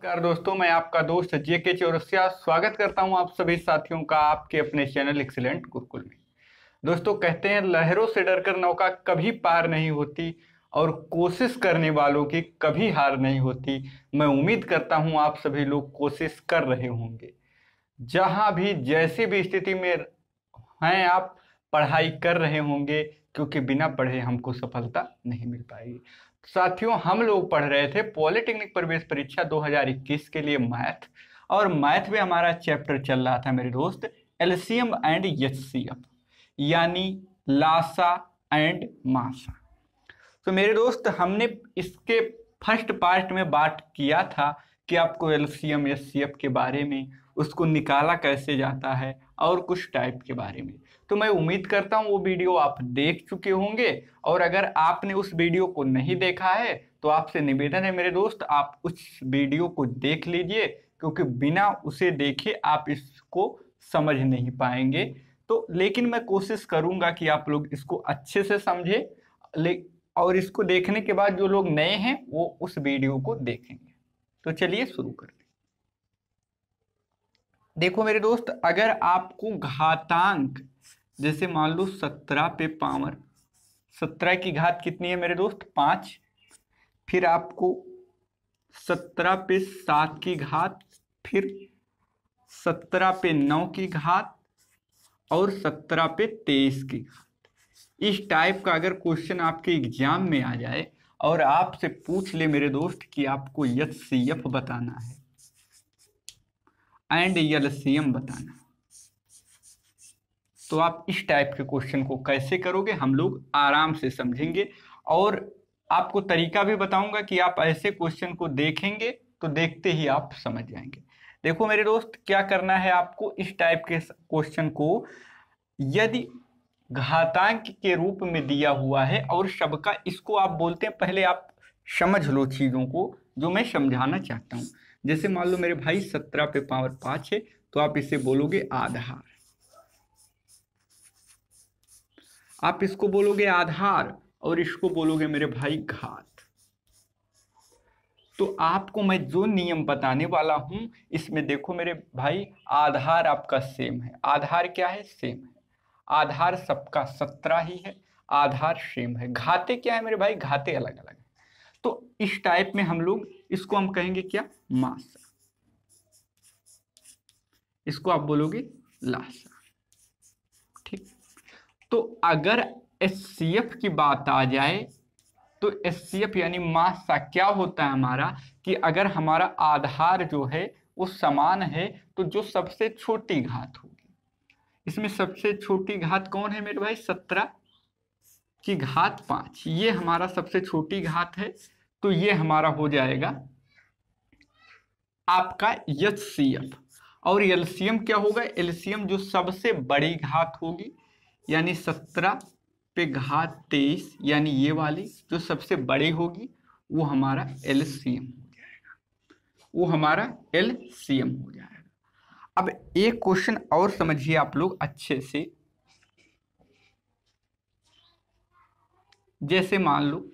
नमस्कार दोस्तों, मैं आपका दोस्त जेके चौरसिया स्वागत करता हूं आप सभी साथियों का आपके अपने चैनल एक्सीलेंट गुरुकुल में। दोस्तों, कहते हैं लहरों से डरकर नौका कभी पार नहीं होती और कोशिश करने वालों की कभी हार नहीं होती। मैं उम्मीद करता हूं आप सभी लोग कोशिश कर रहे होंगे। जहां भी जैसी भी स्थिति में हैं आप पढ़ाई कर रहे होंगे, क्योंकि बिना पढ़े हमको सफलता नहीं मिल पाएगी। साथियों, हम लोग पढ़ रहे थे पॉलिटेक्निक प्रवेश परीक्षा 2021 के लिए मैथ, और मैथ में हमारा चैप्टर चल रहा था मेरे दोस्त एलसीएम एंड एचसीएफ, यानी लासा एंड मासा। तो मेरे दोस्त, हमने इसके फर्स्ट पार्ट में बात किया था कि आपको एलसीएम एचसीएफ के बारे में, उसको निकाला कैसे जाता है और कुछ टाइप के बारे में। तो मैं उम्मीद करता हूँ वो वीडियो आप देख चुके होंगे, और अगर आपने उस वीडियो को नहीं देखा है तो आपसे निवेदन है मेरे दोस्त, आप उस वीडियो को देख लीजिए, क्योंकि बिना उसे देखे आप इसको समझ नहीं पाएंगे। तो लेकिन मैं कोशिश करूंगा कि आप लोग इसको अच्छे से समझे, और इसको देखने के बाद जो लोग नए हैं वो उस वीडियो को देखेंगे। तो चलिए शुरू करते हैं। देखो मेरे दोस्त, अगर आपको घातांक, जैसे मान लो 17 पे पावर 17 की घात कितनी है मेरे दोस्त? 5। फिर आपको 17 पे 7 की घात, फिर 17 पे 9 की घात, और 17 पे 23 की घात। इस टाइप का अगर क्वेश्चन आपके एग्जाम में आ जाए और आपसे पूछ ले मेरे दोस्त कि आपको एचसीएफ बताना है एंड एलसीएम बताना है, तो आप इस टाइप के क्वेश्चन को कैसे करोगे हम लोग आराम से समझेंगे। और आपको तरीका भी बताऊंगा कि आप ऐसे क्वेश्चन को देखेंगे तो देखते ही आप समझ जाएंगे। देखो मेरे दोस्त, क्या करना है आपको, इस टाइप के क्वेश्चन को यदि घातांक के रूप में दिया हुआ है और सबका, इसको आप बोलते हैं, पहले आप समझ लो चीजों को जो मैं समझाना चाहता हूं। जैसे मान लो मेरे भाई 17 पे पावर 5 है, तो आप इसे बोलोगे आधार, आप इसको बोलोगे आधार, और इसको बोलोगे मेरे भाई घात। तो आपको मैं जो नियम बताने वाला हूं इसमें देखो मेरे भाई, आधार आपका सेम है। आधार क्या है? सेम है। आधार सबका 17 ही है, आधार सेम है। घाते क्या है मेरे भाई? घाते अलग अलग है। तो इस टाइप में हम लोग इसको हम कहेंगे क्या? मासा। इसको आप बोलोगे लासा। ठीक। तो अगर एचसीएफ की बात आ जाए तो एचसीएफ यानी मासा क्या होता है हमारा, कि अगर हमारा आधार जो है वो समान है तो जो सबसे छोटी घात होगी, इसमें सबसे छोटी घात कौन है मेरे भाई? 17 की घात 5, ये हमारा सबसे छोटी घात है। तो ये हमारा हो जाएगा आपका एचसीएफ। और एलसीएम क्या होगा? एलसीएम जो सबसे बड़ी घात होगी, यानी 17 पे घात 23, यानी ये वाली जो सबसे बड़ी होगी वो हमारा एलसीएम हो जाएगा, वो हमारा एलसीएम हो जाएगा। अब एक क्वेश्चन और समझिए आप लोग अच्छे से। जैसे मान लो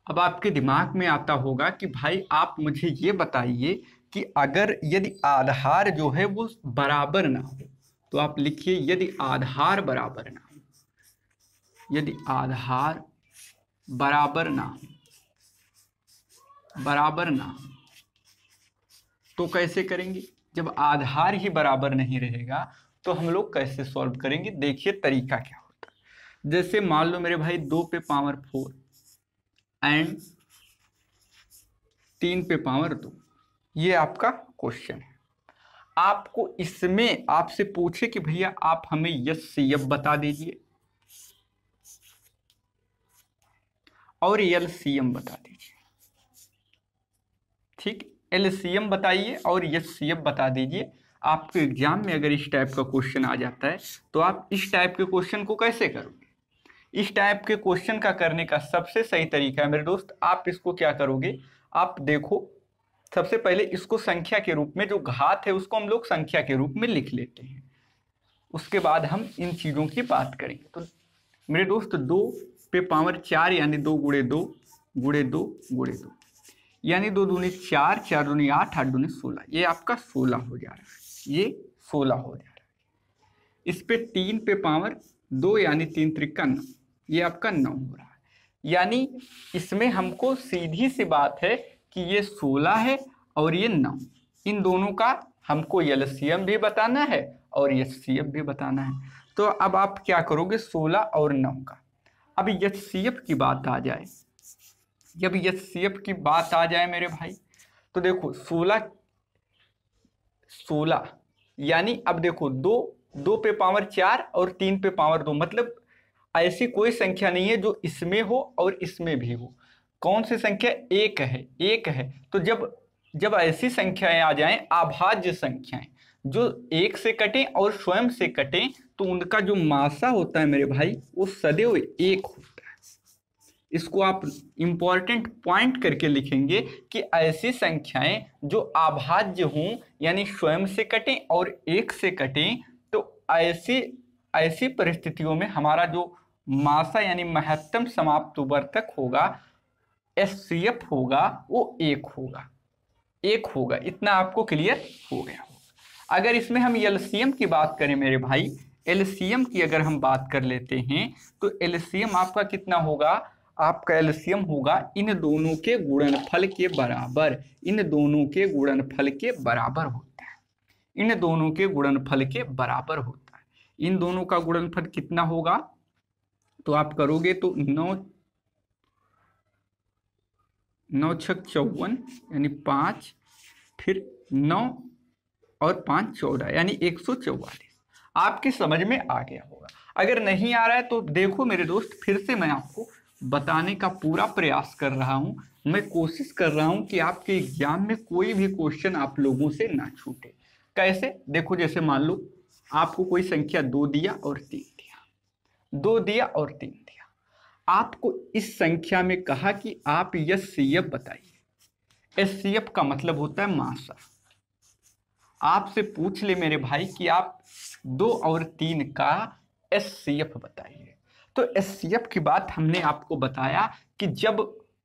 अब आपके दिमाग में आता होगा कि भाई आप मुझे ये बताइए कि अगर यदि आधार जो है वो बराबर ना हो, तो आप लिखिए यदि आधार बराबर ना हो, यदि आधार बराबर ना हो, बराबर ना हो, तो कैसे करेंगे? जब आधार ही बराबर नहीं रहेगा तो हम लोग कैसे सॉल्व करेंगे? देखिए तरीका क्या होता है। जैसे मान लो मेरे भाई 2 पे पावर 4 एंड 3 पे पावर 2, ये आपका क्वेश्चन है। आपको इसमें आपसे पूछे कि भैया आप हमें एचसीएफ बता दीजिए और एलसीएम बता दीजिए। ठीक, एलसीएम बताइए और एचसीएफ बता दीजिए। आपके एग्जाम में अगर इस टाइप का क्वेश्चन आ जाता है तो आप इस टाइप के क्वेश्चन को कैसे करोगे? इस टाइप के क्वेश्चन का करने का सबसे सही तरीका है मेरे दोस्त, आप इसको क्या करोगे, आप देखो सबसे पहले इसको संख्या के रूप में, जो घात है उसको हम लोग संख्या के रूप में लिख लेते हैं, उसके बाद हम इन चीज़ों की बात करेंगे। तो मेरे दोस्त 2 पे पावर 4 यानी 2 गुणे 2 गुणे 2 गुणे 2 यानी 2 दूनी 4, 4 दूनी 8, 8 दूनी 16, ये आपका 16 हो जा रहा है, ये 16 हो जा रहा है। इस पे 3 पे पावर 2 यानी 3 त्रिका 9, ये आपका 9 हो रहा है। यानी इसमें हमको सीधी सी बात है कि ये 16 है और ये 9, इन दोनों का हमको एलसीएम भी बताना है और एचसीएफ भी बताना है। तो अब आप क्या करोगे, 16 और 9 का, अब एचसीएफ की बात आ जाए, जब एचसीएफ की बात आ जाए मेरे भाई, तो देखो 16 यानी अब देखो 2 पे पावर 4 और 3 पे पावर 2, मतलब ऐसी कोई संख्या नहीं है जो इसमें हो और इसमें भी हो। कौन सी संख्या, एक है, एक है। तो जब ऐसी संख्याएं आ जाएं, अभाज्य संख्याएं जो एक से कटें और स्वयं से कटें, तो उनका जो मासा होता है मेरे भाई वो सदैव एक होता है। इसको आप इंपॉर्टेंट पॉइंट करके लिखेंगे कि ऐसी संख्याएं जो अभाज्य हों यानी स्वयं से कटें और एक से कटें, तो ऐसी परिस्थितियों में हमारा जो मासा यानी महत्तम समाप्त वर्तक होगा, एचसीएफ होगा, वो एक होगा। इतना आपको क्लियर हो गया होगा। अगर इसमें हम एलसीएम की बात करें मेरे भाई, एलसीएम की अगर हम बात कर लेते हैं तो एलसीएम आपका कितना होगा, आपका एलसीएम होगा इन दोनों के गुणनफल के बराबर, इन दोनों के गुणनफल के बराबर होता है, इन दोनों के गुणनफल के बराबर होता है। इन दोनों का गुणनफल कितना होगा, तो आप करोगे तो 9 6 54 यानी 5, फिर 9 और 5 14 यानी 144। आपकी समझ में आ गया होगा। अगर नहीं आ रहा है तो देखो मेरे दोस्त, फिर से मैं आपको बताने का पूरा प्रयास कर रहा हूं। मैं कोशिश कर रहा हूं कि आपके एग्जाम में कोई भी क्वेश्चन आप लोगों से ना छूटे। कैसे, देखो जैसे मान लो आपको कोई संख्या 2 दिया और 3 दिया, 2 दिया और 3 दिया, आपको इस संख्या में कहा कि आप एचसीएफ बताइए। एचसीएफ का मतलब होता है मासा। आपसे पूछ ले मेरे भाई कि आप 2 और 3 का एचसीएफ बताइए। तो एचसीएफ की बात हमने आपको बताया कि जब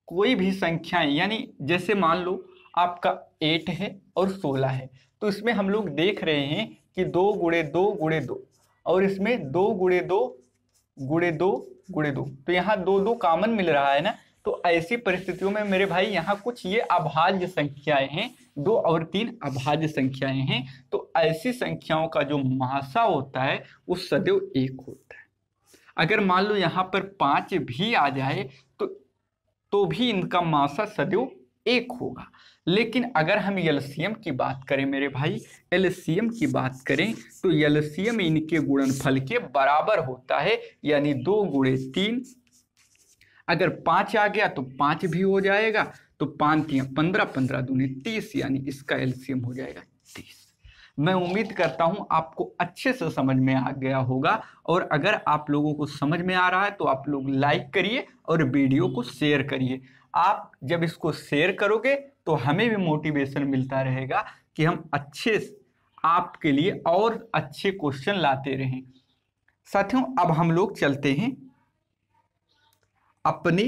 कोई भी संख्याएं, यानी जैसे मान लो आपका 8 है और 16 है, तो इसमें हम लोग देख रहे हैं कि 2 गुणे 2 गुणे 2, और इसमें 2 गुणे 2 गुणे 2 गुणे 2, तो यहाँ 2 2 कॉमन मिल रहा है ना। तो ऐसी परिस्थितियों में मेरे भाई यहाँ कुछ ये अभाज्य संख्याएं हैं, 2 और 3 अभाज्य संख्याएं हैं। तो ऐसी संख्याओं का जो मासा होता है वो सदैव एक होता है। अगर मान लो यहाँ पर 5 भी आ जाए तो भी इनका मासा सदैव एक होगा। लेकिन अगर हम एलसीएम की बात करें मेरे भाई, एलसीएम की बात करें तो एलसीएम इनके गुणनफल के बराबर होता है, यानी 2 गुणे 3। अगर 5 आ गया तो 5 भी हो जाएगा, तो 5 3 15, 15 दूनी 30, यानी इसका एलसीएम हो जाएगा 30। मैं उम्मीद करता हूं आपको अच्छे से समझ में आ गया होगा, और अगर आप लोगों को समझ में आ रहा है तो आप लोग लाइक करिए और वीडियो को शेयर करिए। आप जब इसको शेयर करोगे तो हमें भी मोटिवेशन मिलता रहेगा कि हम अच्छे आपके लिए और अच्छे क्वेश्चन लाते रहें। साथियों, अब हम लोग चलते हैं अपने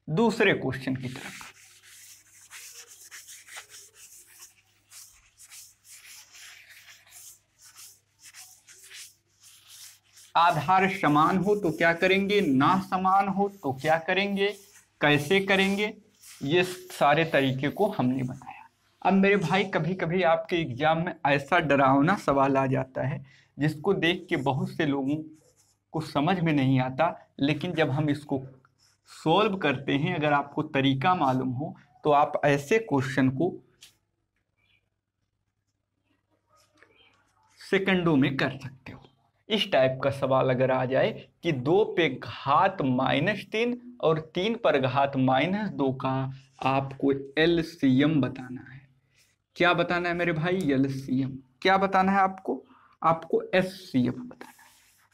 दूसरे क्वेश्चन की तरफ। आधार समान हो तो क्या करेंगे, ना समान हो तो क्या करेंगे, कैसे करेंगे, ये सारे तरीके को हमने बताया। अब मेरे भाई कभी कभी आपके एग्जाम में ऐसा डरावना सवाल आ जाता है जिसको देख के बहुत से लोगों को समझ में नहीं आता, लेकिन जब हम इसको सॉल्व करते हैं, अगर आपको तरीका मालूम हो तो आप ऐसे क्वेश्चन को सेकंडों में कर सकते हो। इस टाइप का सवाल अगर आ जाए कि 2 पे घात -3 और 3 पर घात -2 का आपको एलसीएम बताना है। क्या बताना है मेरे भाई, एलसीएम। क्या बताना है आपको एचसीएफ बताना है।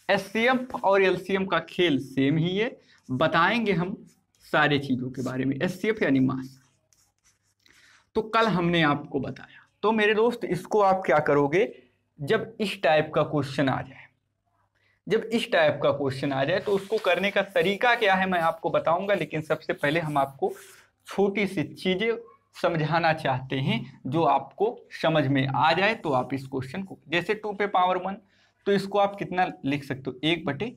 एचसीएफ और एलसीएम का खेल सेम ही है, बताएंगे हम सारे चीजों के बारे में। एचसीएफ यानी मास। तो कल हमने आपको बताया। तो मेरे दोस्त इसको आप क्या करोगे, जब इस टाइप का क्वेश्चन आ जाए, जब इस टाइप का क्वेश्चन आ जाए तो उसको करने का तरीका क्या है मैं आपको बताऊंगा, लेकिन सबसे पहले हम आपको छोटी सी चीजें समझाना चाहते हैं जो आपको समझ में आ जाए। तो आप इस क्वेश्चन को, जैसे 2 पे पावर 1, तो इसको आप कितना लिख सकते हो, 1/2।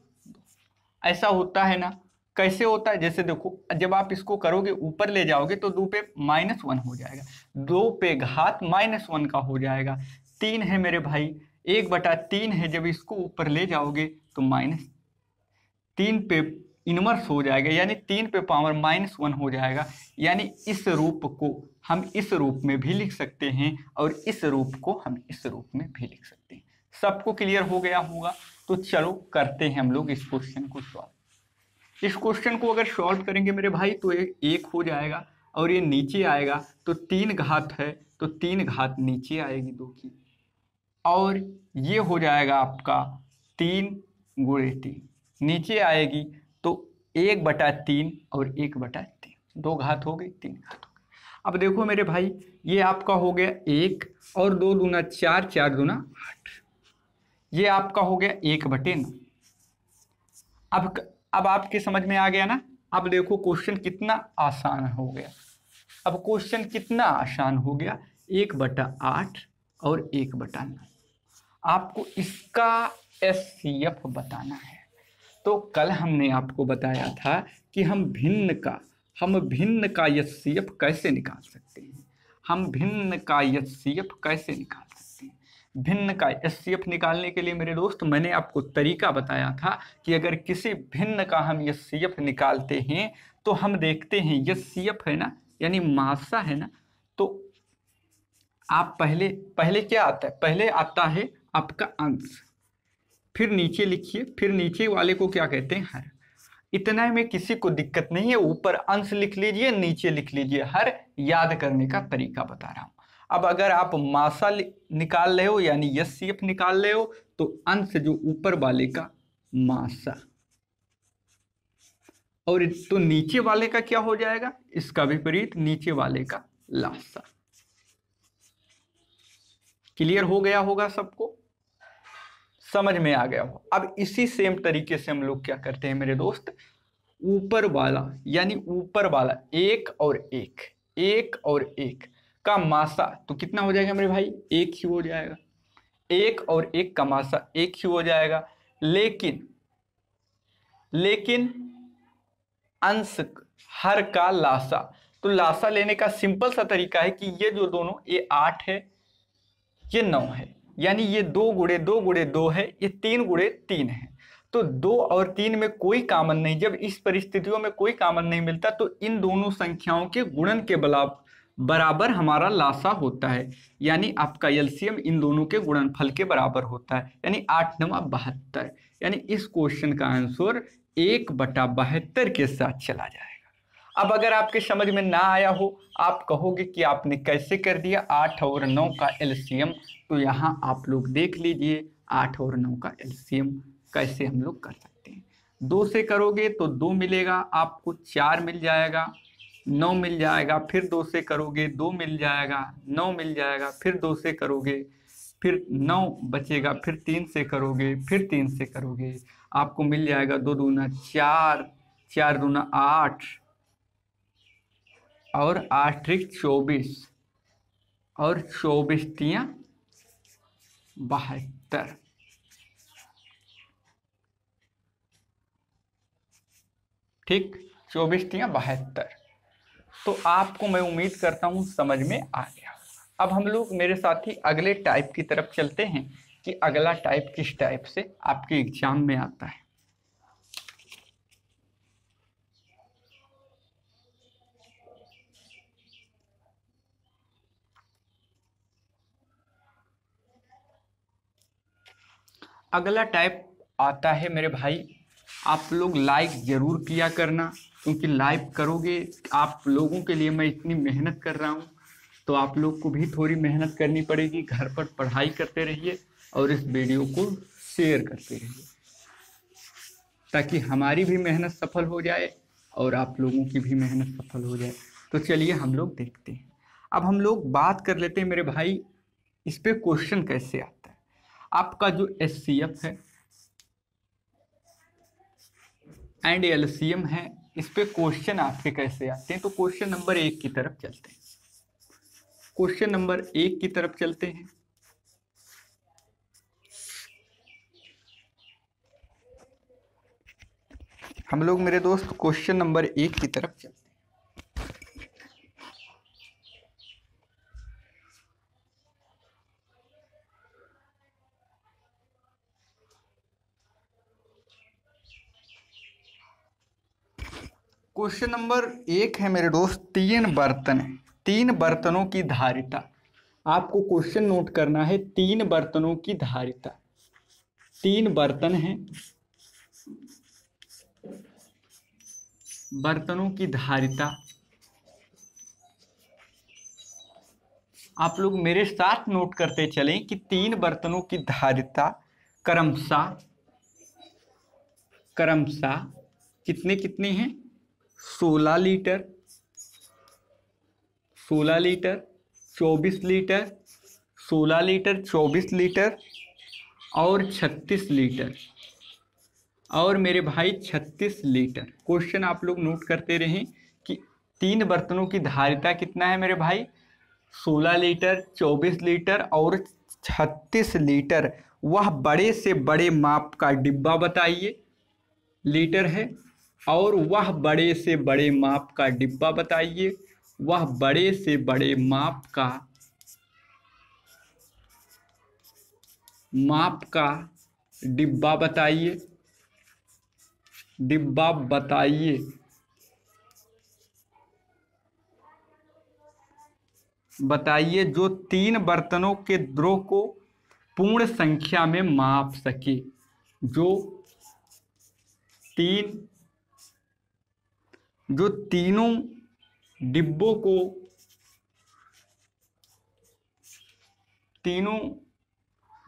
ऐसा होता है ना। कैसे होता है, जैसे देखो जब आप इसको करोगे ऊपर ले जाओगे तो 2 पे -1 हो जाएगा, 2 पे घात -1 का हो जाएगा। 3 है मेरे भाई, 1/3 है, जब इसको ऊपर ले जाओगे तो -3 पे इनवर्स हो जाएगा, यानी 3 पे पावर -1 हो जाएगा। यानी इस रूप को हम इस रूप में भी लिख सकते हैं और इस रूप को हम इस रूप में भी लिख सकते हैं। सबको क्लियर हो गया होगा। तो चलो करते हैं हम लोग इस क्वेश्चन को सॉल्व। इस क्वेश्चन को अगर सॉल्व करेंगे मेरे भाई तो एक हो जाएगा और ये नीचे आएगा तो 3 घात है तो 3 घात नीचे आएगी 2 की, और ये हो जाएगा आपका 3 गुणे 3 नीचे आएगी तो 1/3 और 1/3, 2 घात हो गई, 3 घात हो गई। अब देखो मेरे भाई ये आपका हो गया 1 और 2 दूना 4, 4 दूना 8, ये आपका हो गया 1/9। अब आपके समझ में आ गया ना। अब देखो क्वेश्चन कितना आसान हो गया। अब क्वेश्चन कितना आसान हो गया, 1/8 और 1/9। आपको इसका एचसीएफ बताना है। तो कल हमने आपको बताया था कि हम भिन्न का एचसीएफ कैसे निकाल सकते हैं। हम भिन्न का एचसीएफ कैसे निकाल सकते हैं। भिन्न का एचसीएफ निकालने के लिए मेरे दोस्त मैंने आपको तरीका बताया था कि अगर किसी भिन्न का हम एचसीएफ निकालते हैं तो हम देखते हैं एचसीएफ है ना, यानी मासा है ना। तो आप पहले क्या आता है, पहले आता है आपका अंश, फिर नीचे लिखिए, फिर नीचे वाले को क्या कहते हैं, हर। इतना में किसी को दिक्कत नहीं है, ऊपर अंश लिख लीजिए, नीचे लिख लीजिए हर। याद करने का तरीका बता रहा हूं। अब अगर आप मासा निकाल रहे हो यानी एचसीएफ निकाल रहे हो तो अंश जो ऊपर वाले का मासा, और तो नीचे वाले का क्या हो जाएगा, इसका विपरीत, नीचे वाले का लासा। क्लियर हो गया होगा सबको, समझ में आ गया हो। अब इसी सेम तरीके से हम लोग क्या करते हैं मेरे दोस्त, ऊपर वाला यानी ऊपर वाला 1 और 1, 1 और 1 का मासा तो कितना हो जाएगा मेरे भाई, 1 ही हो जाएगा। 1 और 1 का मासा 1 ही हो जाएगा। लेकिन अंश हर का लासा, तो लासा लेने का सिंपल सा तरीका है कि ये जो दोनों, ये 8 है, ये 9 है, यानी ये 2 गुणे 2 गुणे 2 है, ये 3 गुणे 3 है। तो 2 और 3 में कोई कॉमन नहीं, जब इस परिस्थितियों में कोई कॉमन नहीं मिलता तो इन दोनों संख्याओं के गुणन के बराबर हमारा लासा होता है, यानी आपका एलसीएम इन दोनों के गुणनफल के बराबर होता है, यानी 8 9 72। यानी इस क्वेश्चन का आंसर 1/72 के साथ चला जाएगा। अब अगर आपके समझ में ना आया हो, आप कहोगे कि आपने कैसे कर दिया 8 और 9 का एलसीएम, तो यहाँ आप लोग देख लीजिए 8 और 9 का एलसीएम कैसे हम लोग कर सकते हैं। 2 से करोगे तो 2 मिलेगा आपको, 4 मिल जाएगा, 9 मिल जाएगा, फिर 2 से करोगे 2 मिल जाएगा, 9 मिल जाएगा, फिर 2 से करोगे फिर 9 बचेगा, फिर 3 से करोगे, फिर 3 से करोगे, आपको मिल जाएगा 2 दूना 4, 4 दूना 8 और 8 त्रिक 24 और 24 तियां 72। ठीक, 24 तियां 72। तो आपको मैं उम्मीद करता हूं समझ में आ गया। अब हम लोग मेरे साथी अगले टाइप की तरफ चलते हैं कि अगला टाइप किस टाइप से आपके एग्जाम में आता है। अगला टाइप आता है मेरे भाई, आप लोग लाइक जरूर किया करना, क्योंकि लाइक करोगे, आप लोगों के लिए मैं इतनी मेहनत कर रहा हूँ तो आप लोग को भी थोड़ी मेहनत करनी पड़ेगी। घर पर पढ़ाई करते रहिए और इस वीडियो को शेयर करते रहिए ताकि हमारी भी मेहनत सफल हो जाए और आप लोगों की भी मेहनत सफल हो जाए। तो चलिए हम लोग देखते हैं। अब हम लोग बात कर लेते हैं मेरे भाई, इस पे क्वेश्चन कैसे आता है। आपका जो एचसीएफ है एंड एलसीएम है, इस पे क्वेश्चन आपके कैसे आते हैं। तो क्वेश्चन नंबर 1 की तरफ चलते हैं। क्वेश्चन नंबर 1 की तरफ चलते हैं। हम लोग मेरे दोस्त क्वेश्चन नंबर 1 की तरफ चलते हैं। क्वेश्चन नंबर 1 है मेरे दोस्त, 3 बर्तन है, 3 बर्तनों की धारिता। आपको क्वेश्चन नोट करना है, 3 बर्तनों की धारिता। 3 बर्तन हैं, बर्तनों की धारिता। आप लोग मेरे साथ नोट करते चलें कि 3 बर्तनों की धारिता क्रमशः कितने कितने हैं, 16 litre, 16 litre, 24 litre, 16 litre, 24 litre और 36 लीटर, और मेरे भाई 36 लीटर। क्वेश्चन आप लोग नोट करते रहें कि 3 बर्तनों की धारिता कितना है मेरे भाई, 16 लीटर, 24 लीटर और 36 लीटर। वह बड़े से बड़े माप का डिब्बा बताइए, लीटर है, और वह बड़े से बड़े माप का डिब्बा बताइए, वह बड़े से बड़े माप का डिब्बा बताइए, डिब्बा बताइए। बताइए जो 3 बर्तनों के द्रव को पूर्ण संख्या में माप सके, जो तीनों डिब्बों को, तीनों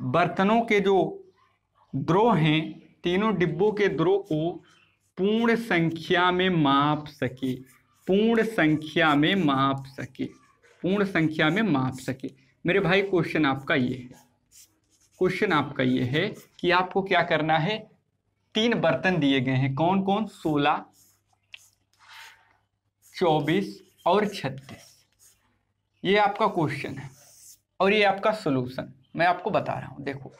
बर्तनों के जो द्रव हैं, तीनों डिब्बों के द्रव को पूर्ण संख्या में माप सके, पूर्ण संख्या में माप सके, पूर्ण संख्या में माप सके। मेरे भाई क्वेश्चन आपका ये है, क्वेश्चन आपका ये है कि आपको क्या करना है, 3 बर्तन दिए गए हैं, कौन कौन, 16, 24 और 36। ये आपका क्वेश्चन है और ये आपका सॉल्यूशन मैं आपको बता रहा हूं। देखो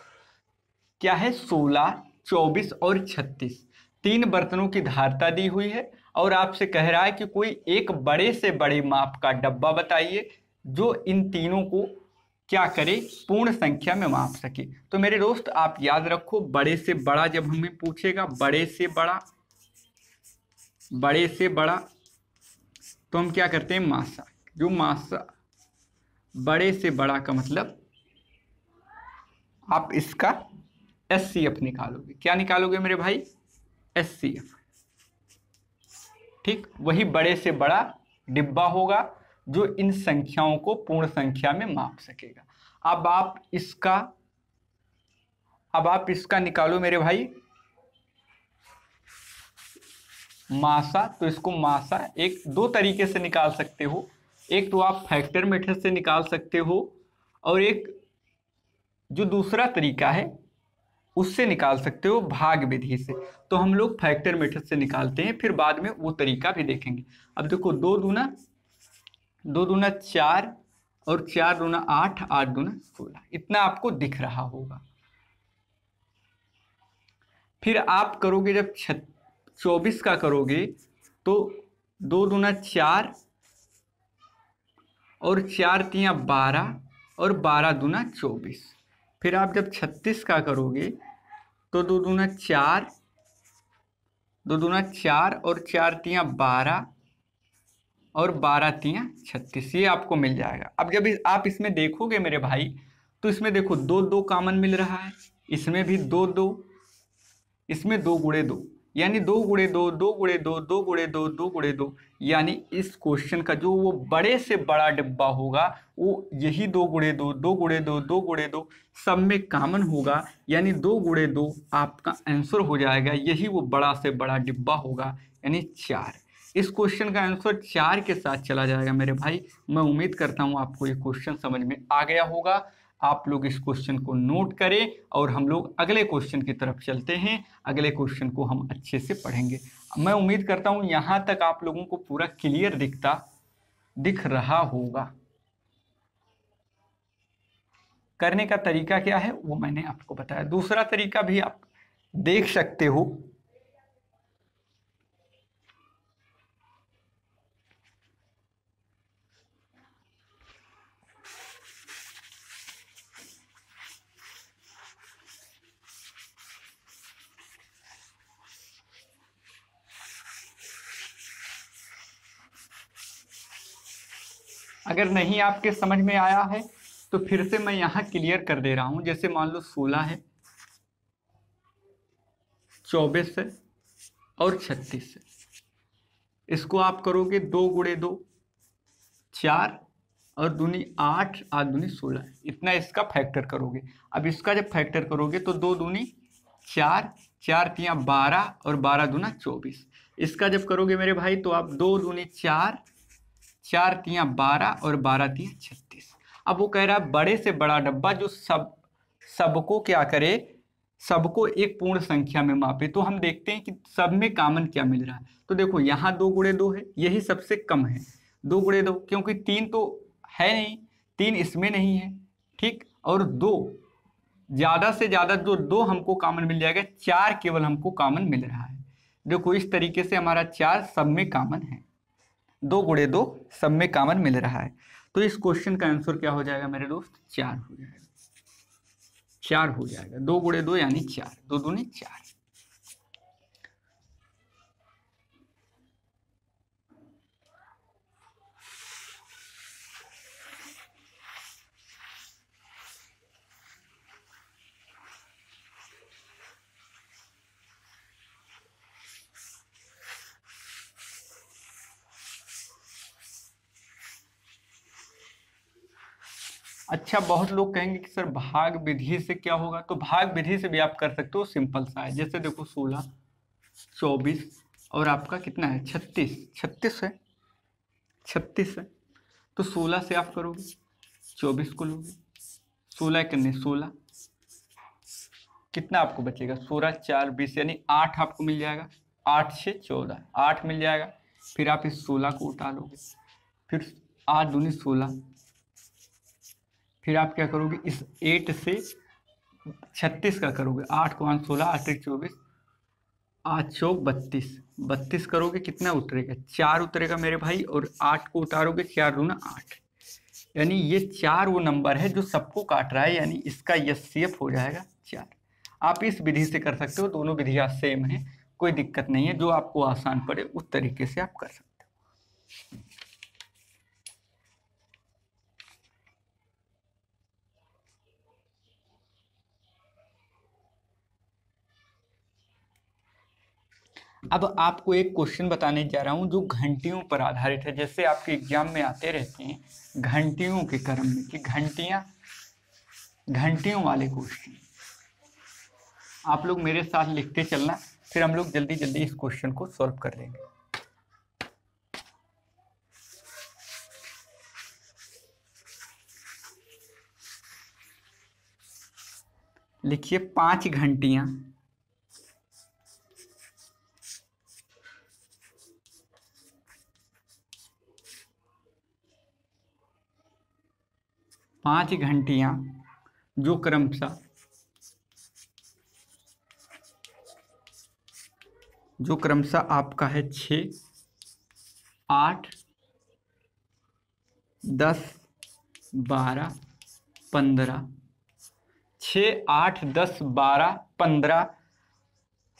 क्या है, 16, 24 और 36 3 बर्तनों की धारिता दी हुई है और आपसे कह रहा है कि कोई एक बड़े से बड़े माप का डब्बा बताइए जो इन तीनों को क्या करे, पूर्ण संख्या में माप सके। तो मेरे दोस्त आप याद रखो, बड़े से बड़ा जब हमें पूछेगा, बड़े से बड़ा तो हम क्या करते हैं, मासा। जो मासा बड़े से बड़ा का मतलब आप इसका एचसीएफ निकालोगे। क्या निकालोगे मेरे भाई, एचसीएफ। ठीक, वही बड़े से बड़ा डिब्बा होगा जो इन संख्याओं को पूर्ण संख्या में माप सकेगा। अब आप इसका निकालो मेरे भाई, मासा। तो इसको मासा एक दो तरीके से निकाल सकते हो, एक तो आप फैक्टर मेथड से निकाल सकते हो और एक जो दूसरा तरीका है उससे निकाल सकते हो, भाग विधि से। तो हम लोग फैक्टर मेथड से निकालते हैं, फिर बाद में वो तरीका भी देखेंगे। अब देखो 2 दूना 4 और 4 दूना 8, 8 दूना 16, इतना आपको दिख रहा होगा। फिर आप करोगे जब 24 का करोगे तो 2 दूना 4 और 4 तियां 12 और 12 दूना 24। फिर आप जब 36 का करोगे तो 2 दूना 4 और 4 तियां 12 और 12 तियां 36, ये आपको मिल जाएगा। अब जब आप इसमें देखोगे मेरे भाई तो इसमें देखो 2 2 कॉमन मिल रहा है, इसमें भी 2 2, इसमें 2 गुणे 2 यानी 2 गुणे 2, 2 गुणे 2, 2 गुणे 2, 2 गुणे 2, यानी इस क्वेश्चन का जो वो बड़े से बड़ा डिब्बा होगा वो यही 2 गुणे 2, 2 गुणे 2, 2 गुणे 2 सब में कॉमन होगा, यानी 2 गुणे 2 आपका आंसर हो जाएगा, यही वो बड़ा से बड़ा डिब्बा होगा, यानी 4। इस क्वेश्चन का आंसर 4 के साथ चला जाएगा मेरे भाई। मैं उम्मीद करता हूँ आपको ये क्वेश्चन समझ में आ गया होगा। आप लोग इस क्वेश्चन को नोट करें और हम लोग अगले क्वेश्चन की तरफ चलते हैं। अगले क्वेश्चन को हम अच्छे से पढ़ेंगे। मैं उम्मीद करता हूँ यहाँ तक आप लोगों को पूरा क्लियर दिख रहा होगा। करने का तरीका क्या है वो मैंने आपको बताया। दूसरा तरीका भी आप देख सकते हो। अगर नहीं आपके समझ में आया है तो फिर से मैं यहाँ क्लियर कर दे रहा हूँ। जैसे मान लो 16 है, 24 है और 36 है। इसको आप करोगे 2 गुणे 2 4 और दूनी 8, 8 दूनी 16, इतना इसका फैक्टर करोगे। अब इसका जब फैक्टर करोगे तो 2 दूनी 4, 4 तिया 12 और 12 दूना 24। इसका जब करोगे मेरे भाई तो आप 2 दूनी 4, 4 तिया 12 और 12 तिया 36। अब वो कह रहा है बड़े से बड़ा डब्बा जो सबको क्या करे, सबको एक पूर्ण संख्या में मापे। तो हम देखते हैं कि सब में कॉमन क्या मिल रहा है। तो देखो यहाँ 2 गुणे 2 है, यही सबसे कम है 2 गुणे 2, क्योंकि 3 तो है नहीं, 3 इसमें नहीं है, ठीक। और 2 ज़्यादा से ज़्यादा जो 2 हमको कॉमन मिल जाएगा, 4 केवल हमको कॉमन मिल रहा है। देखो इस तरीके से हमारा 4 सब में कॉमन है, 2 गुणे 2 सब में कॉमन मिल रहा है। तो इस क्वेश्चन का आंसर क्या हो जाएगा मेरे दोस्त, 4 हो जाएगा। 4 हो जाएगा, 2 गुणे 2 यानी 4, 2 दूनी 4। अच्छा, बहुत लोग कहेंगे कि सर भाग विधि से क्या होगा। तो भाग विधि से भी आप कर सकते हो, सिंपल सा है। जैसे देखो 16, 24 और आपका कितना है 36, 36 है, 36 है। तो 16 से आप करोगे, 24 को लोगे, 16 करने 16, कितना आपको बचेगा 16 4 20 यानी 8 आपको मिल जाएगा। 8 से 14, 8 मिल जाएगा। फिर आप इस 16 को उठा लोगे, फिर 8 दूनी 16, फिर आप क्या करोगे इस 8 से 36 का करोगे, 8 को 5 16, 8 1 24, 8 चौक 32, 32 करोगे, कितना उतरेगा 4 उतरेगा मेरे भाई। और 8 को उतारोगे, 4 दूना 8, यानी ये 4 वो नंबर है जो सबको काट रहा है, यानी इसका एचसीएफ हो जाएगा 4। आप इस विधि से कर सकते हो, दोनों विधियाँ सेम है, कोई दिक्कत नहीं है। जो आपको आसान पड़े उस तरीके से आप कर सकते हो। अब आपको एक क्वेश्चन बताने जा रहा हूं जो घंटियों पर आधारित है। जैसे आपके एग्जाम में आते रहते हैं घंटियों के क्रम में कि घंटियों वाले क्वेश्चन, आप लोग मेरे साथ लिखते चलना, फिर हम लोग जल्दी जल्दी इस क्वेश्चन को सॉल्व कर लेंगे। लिखिए 5 घंटियां 5 घंटियां जो क्रमशः आपका है 6 8 10 12 15, 6 8 10 12 15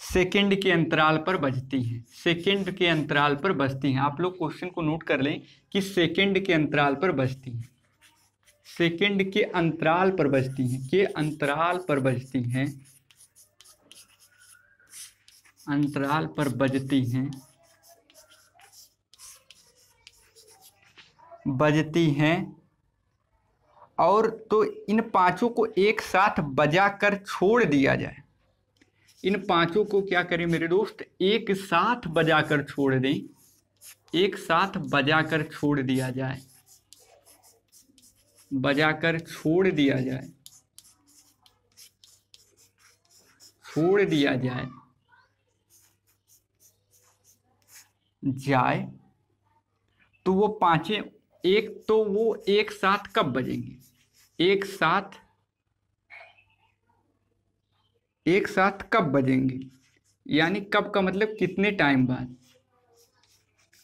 सेकंड के अंतराल पर बजती हैं। सेकंड के अंतराल पर बजती हैं। आप लोग क्वेश्चन को नोट कर लें कि सेकंड के अंतराल पर बजती हैं, सेकंड के अंतराल पर बजती हैं, के अंतराल पर बजती हैं, अंतराल पर बजती हैं और तो इन पांचों को एक साथ बजा कर छोड़ दिया जाए। इन पांचों को क्या करें मेरे दोस्त, एक साथ बजा कर छोड़ दें, एक साथ बजाकर छोड़ दिया जाए, बजाकर छोड़ दिया जाए, छोड़ दिया जाए, जाए तो वो पांचें तो वो एक साथ कब बजेंगे? एक साथ कब बजेंगे, यानी कब का मतलब कितने टाइम बाद,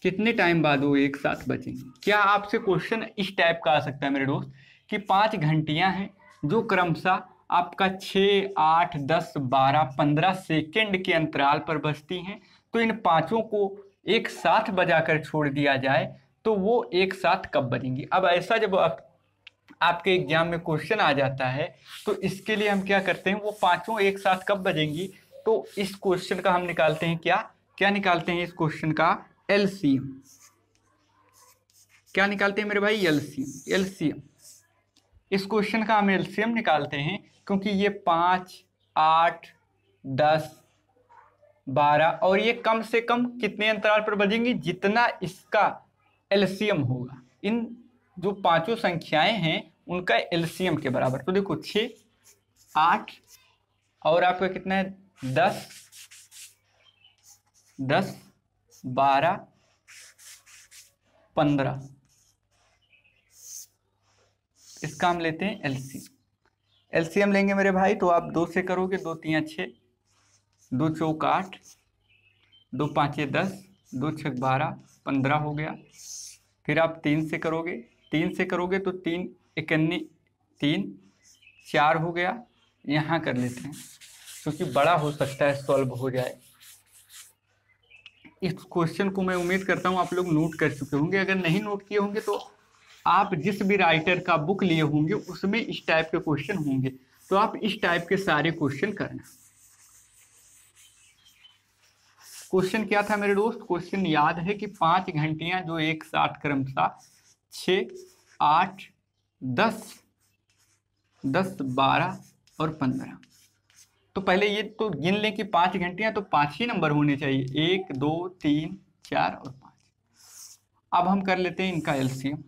कितने टाइम बाद वो एक साथ बजेंगे। क्या आपसे क्वेश्चन इस टाइप का आ सकता है मेरे दोस्त कि 5 घंटियां हैं जो क्रमशः आपका 6, 8, 10, 12, 15 सेकेंड के अंतराल पर बजती हैं, तो इन पांचों को एक साथ बजाकर छोड़ दिया जाए तो वो एक साथ कब बजेंगी। अब ऐसा जब आपके एग्जाम में क्वेश्चन आ जाता है तो इसके लिए हम क्या करते हैं, वो पांचों एक साथ कब बजेंगी, तो इस क्वेश्चन का हम निकालते हैं क्या निकालते हैं इस क्वेश्चन का एलसीएम। क्या निकालते हैं मेरे भाई? एलसीएम। इस क्वेश्चन का हम एलसीएम निकालते हैं क्योंकि ये 5, 8, 10, 12 और ये कम से कम कितने अंतराल पर बजेंगी, जितना इसका एलसीएम होगा। इन जो पांचों संख्याएं हैं उनका एलसीएम के बराबर। तो देखो 6, 8 और आपका कितना है 10, 12, 15, इसका हम लेते हैं एलसीएम। एलसीएम लेंगे मेरे भाई तो आप 2 से करोगे, 2 3 6, 2 चौक 8, 2 5 10, 2 6 12, 15 हो गया। फिर आप 3 से करोगे, 3 से करोगे तो 3 इकन्नी 3, 4 हो गया। यहाँ कर लेते हैं क्योंकि बड़ा हो सकता है सॉल्व हो जाए। इस क्वेश्चन को मैं उम्मीद करता हूँ आप लोग नोट कर चुके होंगे। अगर नहीं नोट किए होंगे तो आप जिस भी राइटर का बुक लिए होंगे उसमें इस टाइप के क्वेश्चन होंगे, तो आप इस टाइप के सारे क्वेश्चन करना। क्वेश्चन क्या था मेरे दोस्त? क्वेश्चन याद है कि 5 घंटियां जो एक साथ क्रमशः 6, 8, 10, 12 और 15। तो पहले ये तो गिन लें कि 5 घंटियां तो 5 ही नंबर होने चाहिए, 1, 2, 3, 4 और 5। अब हम कर लेते हैं इनका एलसीएम।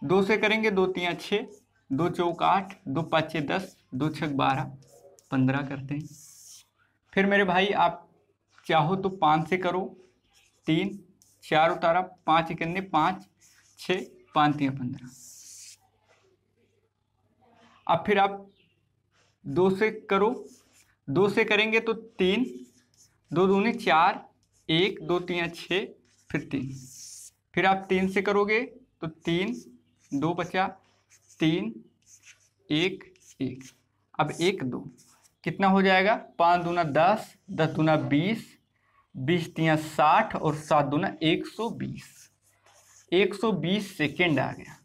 2 से करेंगे, 2 3 6, 2 चौक 8, 2 5 10, 2 6 12, 15 करते हैं। फिर मेरे भाई आप चाहो तो 5 से करो, 3, 4 उतारा, 5 इकन्ने 5, 6, 5 3 15। अब फिर आप 2 से करो, 2 से करेंगे तो 3, 2 दूनी 4, 1, 2 3 6, फिर 3। फिर आप 3 से करोगे तो 3, 2 बचा, 3, 1, 1। अब 1 2 कितना हो जाएगा? 5 दूना 10, 10 दूना 20, 20 3 60 और 7 दूना 120। 120 सेकेंड आ गया,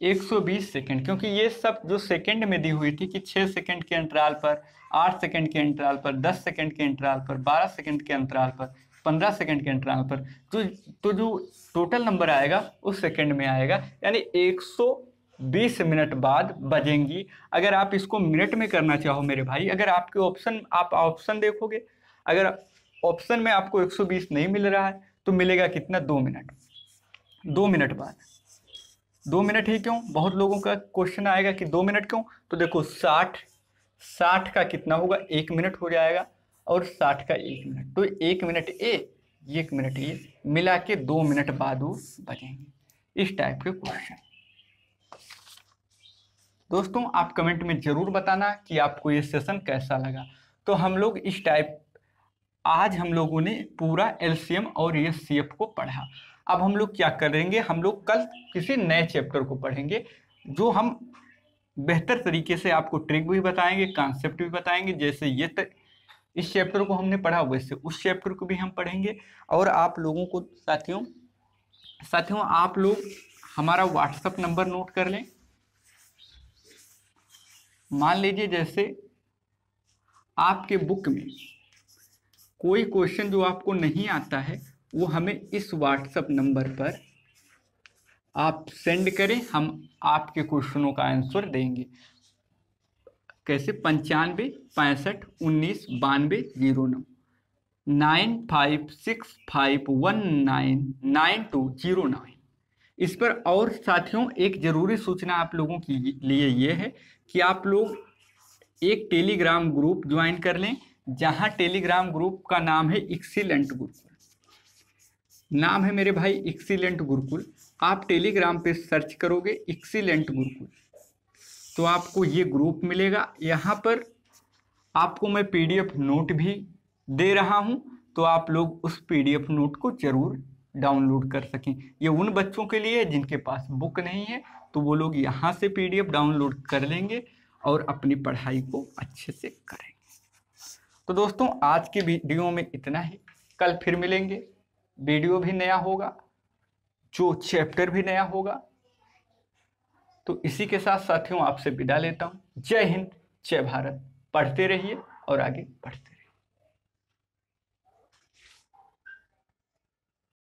120 सेकेंड। क्योंकि ये सब जो सेकेंड में दी हुई थी कि 6 सेकेंड के अंतराल पर, 8 सेकेंड के अंतराल पर, 10 सेकेंड के अंतराल पर, 12 सेकेंड के अंतराल पर, 15 सेकेंड के अंतराल पर, जो टोटल नंबर आएगा उस सेकेंड में आएगा, यानी 120 मिनट बाद बजेंगी। अगर आप इसको मिनट में करना चाहो मेरे भाई, अगर आपके आप ऑप्शन देखोगे, अगर ऑप्शन में आपको 120 नहीं मिल रहा है तो मिलेगा कितना? 2 मिनट। 2 मिनट बाद, 2 मिनट ही क्यों? बहुत लोगों का क्वेश्चन आएगा कि 2 मिनट क्यों? तो देखो 60 का कितना होगा? 1 मिनट हो जाएगा, और 60 का 1 मिनट, तो 1 मिनट ए, 1 मिनट ये मिला के 2 मिनट बाद वो बजेंगे। इस टाइप के क्वेश्चन दोस्तों आप कमेंट में जरूर बताना कि आपको ये सेशन कैसा लगा। तो हम लोग इस टाइप आज हम लोगों ने पूरा एलसीएम और एचसीएफ को पढ़ा। अब हम लोग क्या करेंगे, हम लोग कल किसी नए चैप्टर को पढ़ेंगे जो हम बेहतर तरीके से आपको ट्रिक भी बताएंगे, कॉन्सेप्ट भी बताएंगे। जैसे इस चैप्टर को हमने पढ़ा वैसे उस चैप्टर को भी हम पढ़ेंगे। और आप लोगों को साथियों आप लोग हमारा व्हाट्सएप नंबर नोट कर लें। मान लीजिए जैसे आपके बुक में कोई क्वेश्चन जो आपको नहीं आता है वो हमें इस व्हाट्सएप नंबर पर आप सेंड करें, हम आपके क्वेश्चनों का आंसर देंगे। कैसे? 95 65 19 92 09 9565199209। इस पर और साथियों एक जरूरी सूचना आप लोगों के लिए ये है कि आप लोग एक टेलीग्राम ग्रुप ज्वाइन कर लें, जहां टेलीग्राम ग्रुप का नाम है एक्सीलेंट गुरुकुल। नाम है मेरे भाई एक्सीलेंट गुरुकुल। आप टेलीग्राम पे सर्च करोगे एक्सीलेंट गुरुकुल तो आपको ये ग्रुप मिलेगा। यहाँ पर आपको मैं पीडीएफ नोट भी दे रहा हूँ, तो आप लोग उस पीडीएफ नोट को जरूर डाउनलोड कर सकें। ये उन बच्चों के लिए जिनके पास बुक नहीं है, तो वो लोग यहाँ से पीडीएफ डाउनलोड कर लेंगे और अपनी पढ़ाई को अच्छे से करेंगे। तो दोस्तों आज के वीडियो में इतना ही। कल फिर मिलेंगे, वीडियो भी नया होगा, जो चैप्टर भी नया होगा। तो इसी के साथ साथियों आपसे विदा लेता हूँ। जय हिंद, जय भारत। पढ़ते रहिए और आगे बढ़ते रहिए।